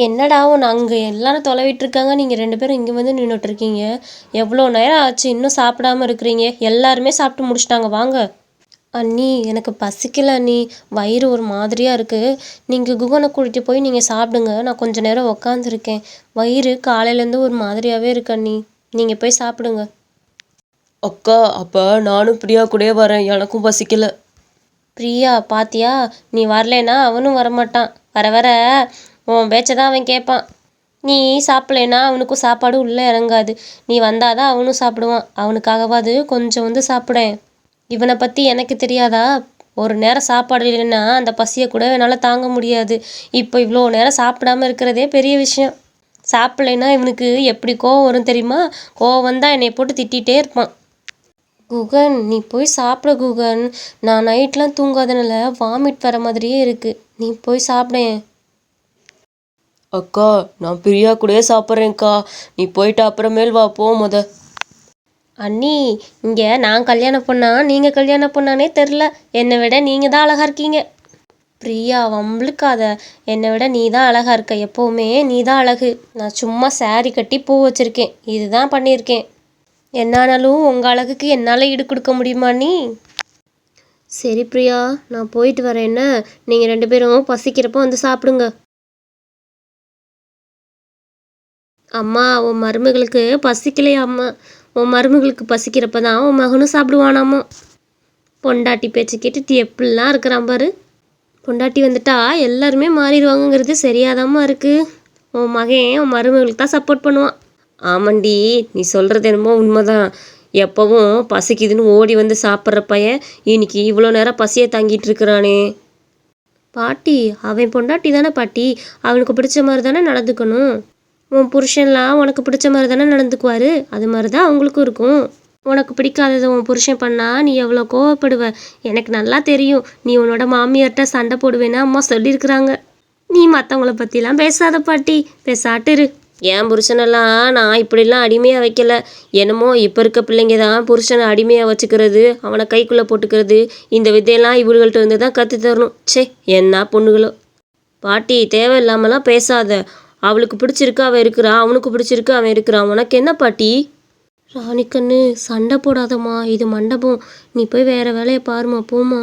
என்னடா உன்னை அங்கே எல்லாரும் தொலைவிட்டுருக்காங்க, நீங்கள் 2 பேரும் இங்கே வந்து நின்றுட்டுருக்கீங்க. எவ்வளோ நேரம் ஆச்சு இன்னும் சாப்பிடாம இருக்கிறீங்க? எல்லாருமே சாப்பிட்டு முடிச்சிட்டாங்க வாங்க. அண்ணி எனக்கு பசிக்கல அண்ணி, வயிறு ஒரு மாதிரியாக இருக்குது. நீங்கள் குகனை கூட்டிகிட்டு போய் நீங்கள் சாப்பிடுங்க, நான் கொஞ்சம் நேரம் உக்காந்துருக்கேன். வயிறு காலையிலேருந்து ஒரு மாதிரியாகவே இருக்கு அண்ணி, நீங்கள் போய் சாப்பிடுங்க. அக்கா அப்போ நானும் பிரியா கூடயே வரேன், எனக்கும் பசிக்கல. பிரியா பாத்தியா, நீ வரலைன்னா அவனும் வரமாட்டான். வர வர உன் பேச்சை தான் அவன் கேட்பான். நீ சாப்பிட்லேன்னா அவனுக்கும் சாப்பாடு உள்ளே இறங்காது. நீ வந்தாதான் அவனும் சாப்பிடுவான். அவனுக்காகவாது கொஞ்சம் வந்து சாப்பிடேன். இவனை பற்றி எனக்கு தெரியாதா? ஒரு நேரம் சாப்பாடு இல்லைன்னா அந்த பசியை கூட என்னால் தாங்க முடியாது. இப்போ இவ்வளோ நேரம் சாப்பிடாம இருக்கிறதே பெரிய விஷயம். சாப்பிட்லைன்னா இவனுக்கு எப்படி கோவம் வரும் தெரியுமா? கோவம் வந்தால் என்னை போட்டு திட்டிகிட்டே இருப்பான். குகன் நீ போய் சாப்பிட குகன், நான் நைட்லாம் தூங்காதனால வாமிட் வர மாதிரியே இருக்குது. நீ போய் சாப்பிடேன். அக்கா நான் பிரியா கூடயே சாப்பிட்றேன்க்கா, நீ போயிட்டு அப்புறமேல் வா போ முத. அண்ணி இங்கே நான் கல்யாணம் பண்ணா நீங்கள் கல்யாணம் பண்ணானே தெரில. என்னை விட நீங்கள் தான் அழகாக இருக்கீங்க. பிரியா வம்பளுக்காத, என்னை விட நீ தான் அழகாக இருக்க. எப்போவுமே நீ தான் அழகு. நான் சும்மா saree கட்டி பூ வச்சுருக்கேன், இதுதான் பண்ணியிருக்கேன். என்னானாலும் உங்கள் அழகுக்கு என்னால் ஈடு கொடுக்க முடியுமா நீ? சரி பிரியா, நான் போயிட்டு வரேன். என்ன நீங்கள் 2 பேரும் பசிக்கிறப்போ வந்து சாப்பிடுங்க. அம்மா உன் மருமகளுக்கு பசிக்கலையா அம்மா? உன் மருமகளுக்கு பசிக்கிறப்ப தான் உன் மகனும் சாப்பிடுவானாம்மா. பொண்டாட்டி பேச்சு கேட்டுட்டு எப்படிலாம் இருக்கிறான் பாரு. பொண்டாட்டி வந்துட்டா எல்லாருமே மாறிடுவாங்கங்கிறது சரியாதாம்மா இருக்குது. உன் மகன் உன் மருமகளுக்கு தான் சப்போர்ட் பண்ணுவான். ஆமாண்டி, நீ சொல்கிறது என்னமோ உண்மைதான். எப்போவும் பசிக்குதுன்னு ஓடி வந்து சாப்பிட்ற பையன் இன்னைக்கு இவ்வளோ நேரம் பசியை தாங்கிட்டு இருக்கிறானே. பாட்டி அவன் பொண்டாட்டி தானே பாட்டி, அவனுக்கு பிடிச்ச மாதிரி தானே நடந்துக்கணும். உன் புருஷன்லாம் உனக்கு பிடிச்ச மாதிரி தானே நடந்துக்குவார், அது மாதிரி தான் அவங்களுக்கும் இருக்கும். உனக்கு பிடிக்காததை உன் புருஷன் பண்ணால் நீ எவ்வளோ கோவப்படுவ எனக்கு நல்லா தெரியும். நீ உன்னோட மாமியார்கிட்ட சண்டை போடுவேன்னு அம்மா சொல்லியிருக்கிறாங்க. நீ மற்றவங்கள பற்றிலாம் பேசாத பாட்டி, பேசாட்டுரு. என் புருஷனெல்லாம் நான் இப்படிலாம் அடிமையாக வைக்கல. என்னமோ இப்போ இருக்க பிள்ளைங்க தான் புருஷனை அடிமையாக வச்சுக்கிறது, அவனை கைக்குள்ளே போட்டுக்கிறது, இந்த வித்தையெல்லாம் இவர்கள்ட்ட இருந்து தான் கற்று தரணும். சே என்ன பொண்ணுகளோ. பாட்டி தேவையில்லாமலாம் பேசாத. அவளுக்கு பிடிச்சிருக்கு அவன் இருக்கிறான், அவனுக்கு பிடிச்சிருக்கு அவன் இருக்கிறான், உனக்கு என்ன பாட்டி? ராணிக்கண்ணு சண்டை போடாதம்மா, இது மண்டபம். நீ போய் வேறு வேலையை பாருமா, போமா.